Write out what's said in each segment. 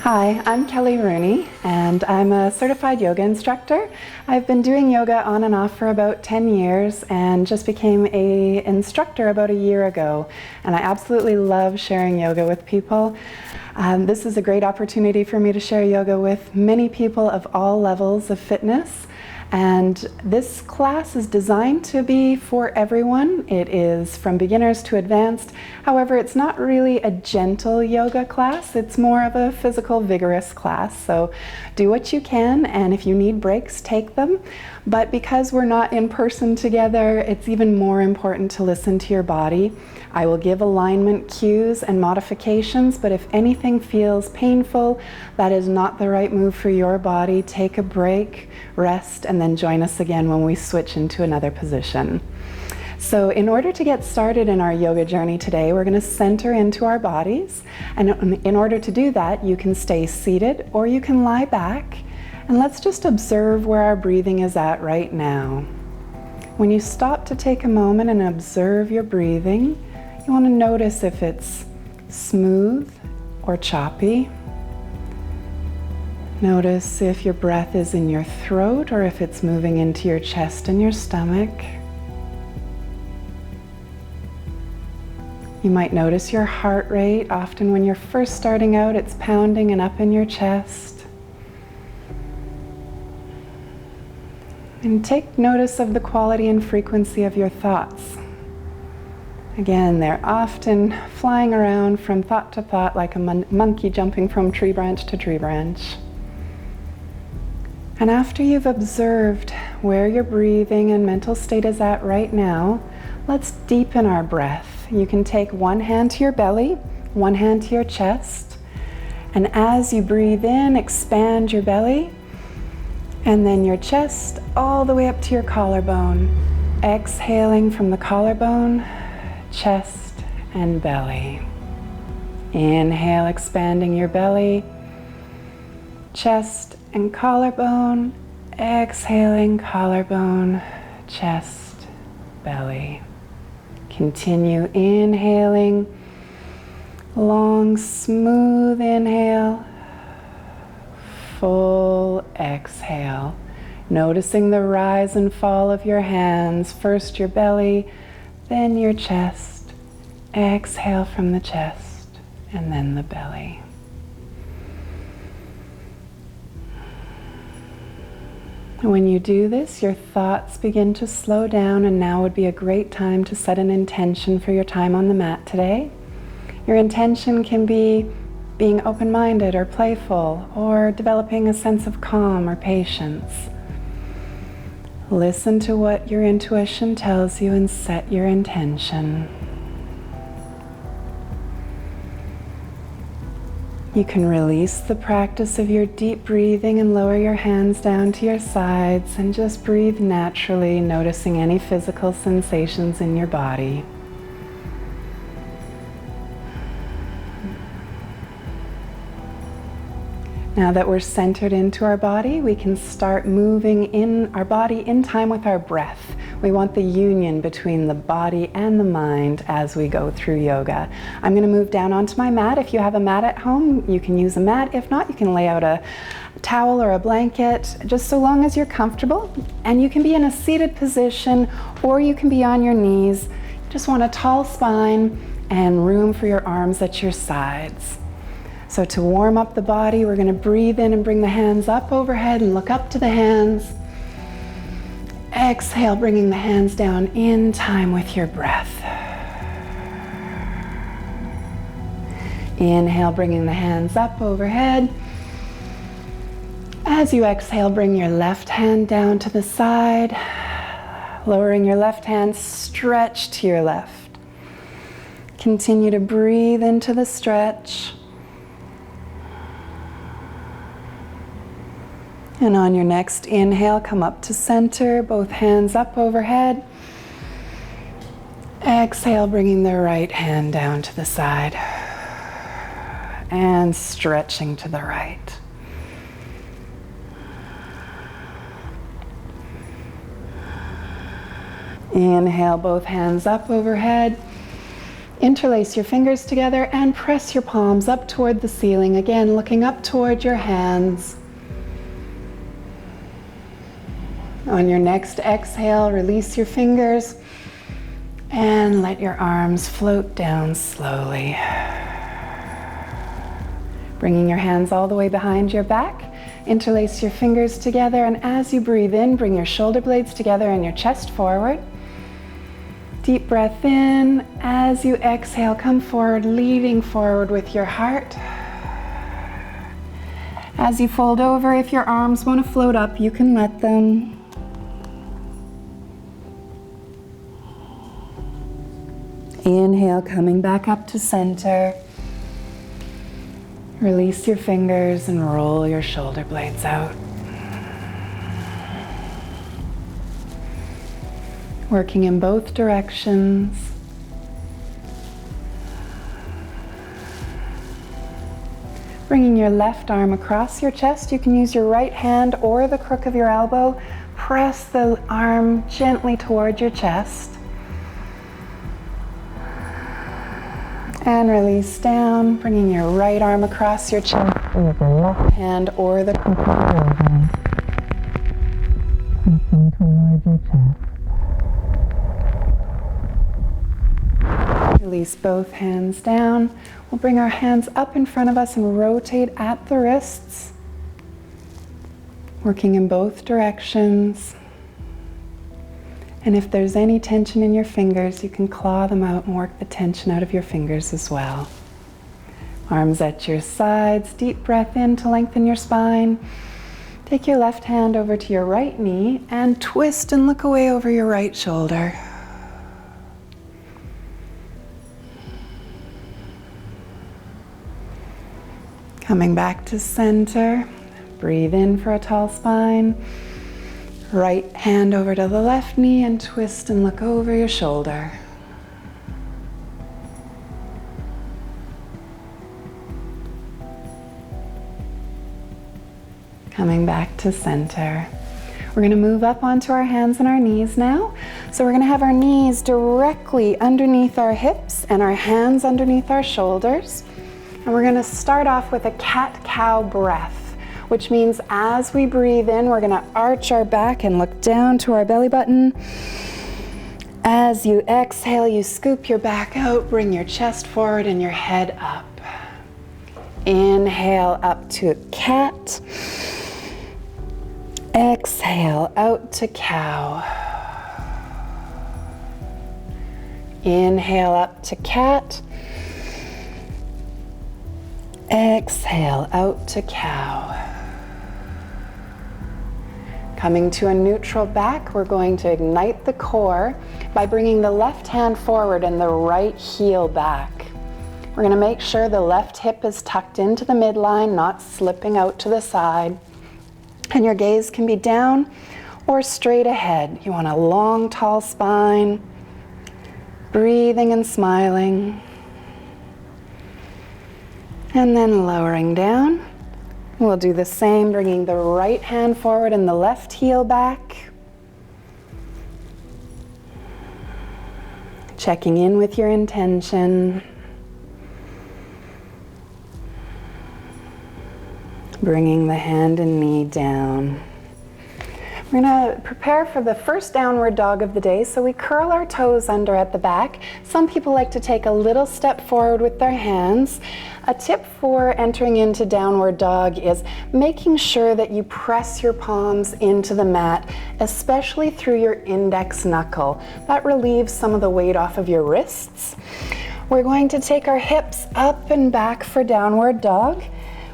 Hi, I'm Kelly Rooney, and I'm a certified yoga instructor. I've been doing yoga on and off for about 10 years and just became an instructor about a year ago. And I absolutely love sharing yoga with people. This is a great opportunity for me to share yoga with many people of all levels of fitness. And this class is designed to be for everyone. It is from beginners to advanced. However, it's not really a gentle yoga class. It's more of a physical, vigorous class. So do what you can, and if you need breaks, take them. But because we're not in person together, it's even more important to listen to your body. I will give alignment cues and modifications, but if anything feels painful, that is not the right move for your body. Take a break, rest, and then join us again when we switch into another position. So in order to get started in our yoga journey today, we're going to center into our bodies. And in order to do that, you can stay seated or you can lie back. And let's just observe where our breathing is at right now. When you stop to take a moment and observe your breathing, you want to notice if it's smooth or choppy. Notice if your breath is in your throat or if it's moving into your chest and your stomach. You might notice your heart rate. Often when you're first starting out, it's pounding and up in your chest. And take notice of the quality and frequency of your thoughts. Again, they're often flying around from thought to thought like a monkey jumping from tree branch to tree branch. And after you've observed where your breathing and mental state is at right now, let's deepen our breath. You can take one hand to your belly, one hand to your chest, and as you breathe in, expand your belly, and then your chest all the way up to your collarbone. Exhaling from the collarbone, chest and belly. Inhale, expanding your belly, chest and collarbone. Exhaling, collarbone, chest, belly. Continue inhaling, long, smooth inhale, full exhale. Noticing the rise and fall of your hands, first your belly, then your chest. Exhale from the chest, and then the belly. When you do this, your thoughts begin to slow down, and now would be a great time to set an intention for your time on the mat today. Your intention can be being open-minded or playful, or developing a sense of calm or patience. Listen to what your intuition tells you and set your intention. You can release the practice of your deep breathing and lower your hands down to your sides and just breathe naturally, noticing any physical sensations in your body. Now that we're centered into our body, we can start moving in our body in time with our breath. We want the union between the body and the mind as we go through yoga. I'm going to move down onto my mat. If you have a mat at home, you can use a mat. If not, you can lay out a towel or a blanket, just so long as you're comfortable. And you can be in a seated position or you can be on your knees. You just want a tall spine and room for your arms at your sides. So to warm up the body, we're going to breathe in and bring the hands up overhead and look up to the hands. Exhale, bringing the hands down in time with your breath. Inhale, bringing the hands up overhead. As you exhale, bring your left hand down to the side. Lowering your left hand, stretch to your left. Continue to breathe into the stretch. And on your next inhale, come up to center, both hands up overhead. Exhale, bringing the right hand down to the side and stretching to the right. Inhale, both hands up overhead. Interlace your fingers together and press your palms up toward the ceiling. Again, looking up toward your hands. On your next exhale, release your fingers and let your arms float down slowly. Bringing your hands all the way behind your back. Interlace your fingers together, and as you breathe in, bring your shoulder blades together and your chest forward. Deep breath in. As you exhale, come forward, leading forward with your heart. As you fold over, if your arms want to float up, you can let them. Inhale, coming back up to center. Release your fingers and roll your shoulder blades out. Working in both directions. Bringing your left arm across your chest. You can use your right hand or the crook of your elbow. Press the arm gently toward your chest. And release down, bringing your right arm across your chest with your left hand or the crook of your elbow. Pressing toward your chest. Release both hands down. We'll bring our hands up in front of us and rotate at the wrists. Working in both directions. And if there's any tension in your fingers, you can claw them out and work the tension out of your fingers as well. Arms at your sides, deep breath in to lengthen your spine. Take your left hand over to your right knee and twist and look away over your right shoulder. Coming back to center, breathe in for a tall spine. Right hand over to the left knee and twist and look over your shoulder. Coming back to center. We're going to move up onto our hands and our knees now. So we're going to have our knees directly underneath our hips and our hands underneath our shoulders. And we're going to start off with a cat-cow breath, which means as we breathe in, we're gonna arch our back and look down to our belly button. As you exhale, you scoop your back out, bring your chest forward and your head up. Inhale up to cat. Exhale out to cow. Inhale up to cat. Exhale out to cow. Coming to a neutral back, we're going to ignite the core by bringing the left hand forward and the right heel back. We're going to make sure the left hip is tucked into the midline, not slipping out to the side. And your gaze can be down or straight ahead. You want a long, tall spine, breathing and smiling. And then lowering down. We'll do the same, bringing the right hand forward and the left heel back. Checking in with your intention. Bringing the hand and knee down. We're going to prepare for the first downward dog of the day, so we curl our toes under at the back. Some people like to take a little step forward with their hands. A tip for entering into downward dog is making sure that you press your palms into the mat, especially through your index knuckle. That relieves some of the weight off of your wrists. We're going to take our hips up and back for downward dog.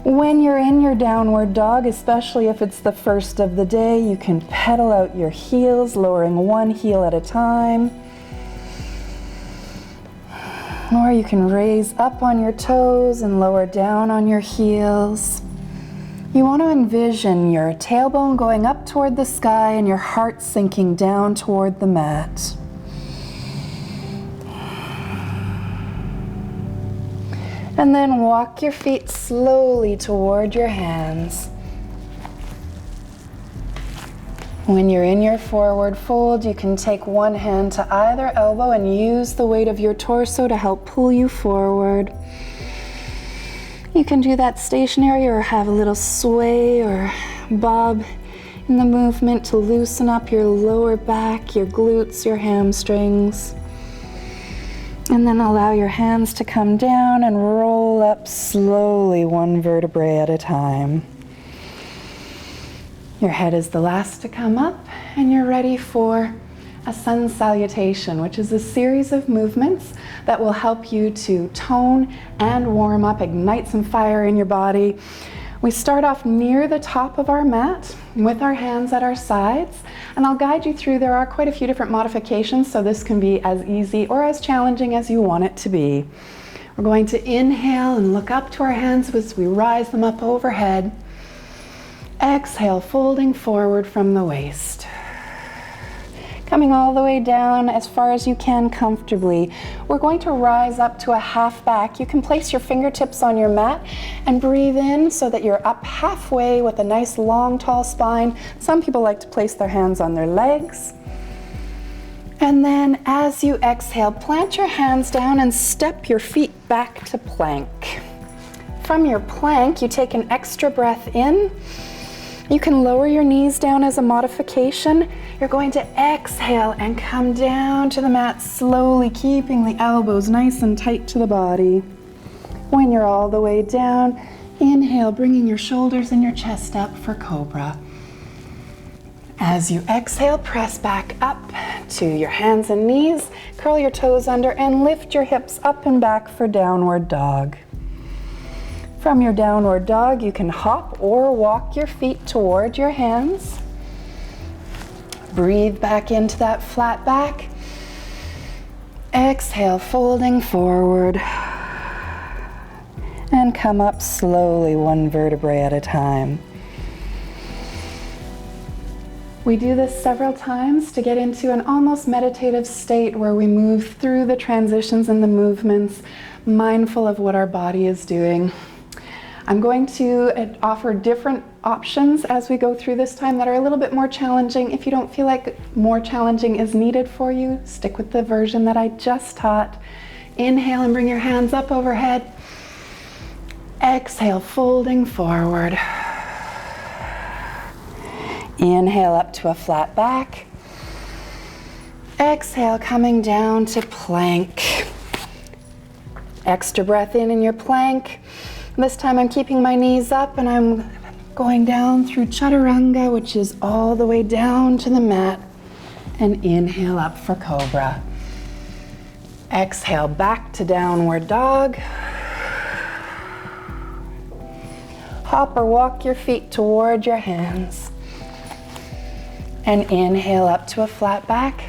When you're in your downward dog, especially if it's the first of the day, you can pedal out your heels, lowering one heel at a time. Or you can raise up on your toes and lower down on your heels. You want to envision your tailbone going up toward the sky and your heart sinking down toward the mat. And then walk your feet slowly toward your hands. When you're in your forward fold, you can take one hand to either elbow and use the weight of your torso to help pull you forward. You can do that stationary or have a little sway or bob in the movement to loosen up your lower back, your glutes, your hamstrings. And then allow your hands to come down and roll up slowly, one vertebrae at a time. Your head is the last to come up, and you're ready for a sun salutation, which is a series of movements that will help you to tone and warm up, ignite some fire in your body. We start off near the top of our mat with our hands at our sides, and I'll guide you through. There are quite a few different modifications, so this can be as easy or as challenging as you want it to be. We're going to inhale and look up to our hands as we rise them up overhead. Exhale, folding forward from the waist. Coming all the way down as far as you can comfortably. We're going to rise up to a half back. You can place your fingertips on your mat and breathe in so that you're up halfway with a nice long tall spine. Some people like to place their hands on their legs. And then as you exhale, plant your hands down and step your feet back to plank. From your plank, you take an extra breath in. You can lower your knees down as a modification. You're going to exhale and come down to the mat slowly, keeping the elbows nice and tight to the body. When you're all the way down, inhale, bringing your shoulders and your chest up for cobra. As you exhale, press back up to your hands and knees, curl your toes under, and lift your hips up and back for downward dog. From your downward dog, you can hop or walk your feet toward your hands. Breathe back into that flat back. Exhale, folding forward. And come up slowly, one vertebrae at a time. We do this several times to get into an almost meditative state where we move through the transitions and the movements, mindful of what our body is doing. I'm going to offer different options as we go through this time that are a little bit more challenging. If you don't feel like more challenging is needed for you, stick with the version that I just taught. Inhale and bring your hands up overhead. Exhale, folding forward. Inhale up to a flat back. Exhale, coming down to plank. Extra breath in your plank. This time I'm keeping my knees up and I'm going down through chaturanga, which is all the way down to the mat, and inhale up for cobra. Exhale back to downward dog. Hop or walk your feet toward your hands. And inhale up to a flat back.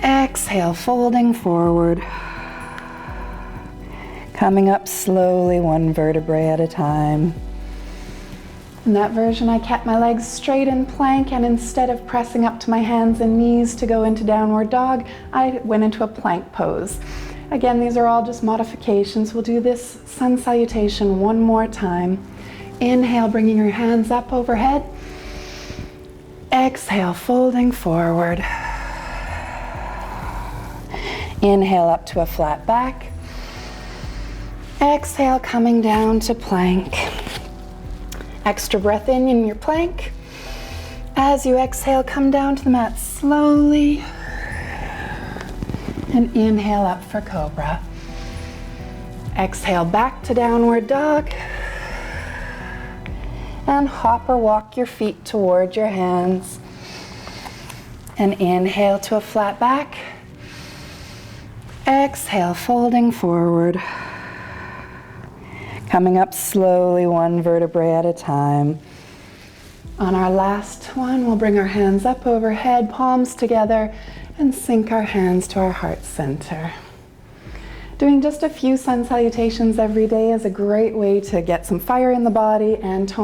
Exhale, folding forward. Coming up slowly, one vertebrae at a time. In that version, I kept my legs straight in plank, and instead of pressing up to my hands and knees to go into downward dog, I went into a plank pose. Again, these are all just modifications. We'll do this sun salutation one more time. Inhale, bringing your hands up overhead. Exhale, folding forward. Inhale up to a flat back. Exhale, coming down to plank. Extra breath in your plank. As you exhale, come down to the mat slowly. And inhale up for cobra. Exhale back to downward dog. And hop or walk your feet toward your hands. And inhale to a flat back. Exhale, folding forward. Coming up slowly, one vertebrae at a time. On our last one, we'll bring our hands up overhead, palms together, and sink our hands to our heart center. Doing just a few sun salutations every day is a great way to get some fire in the body and tone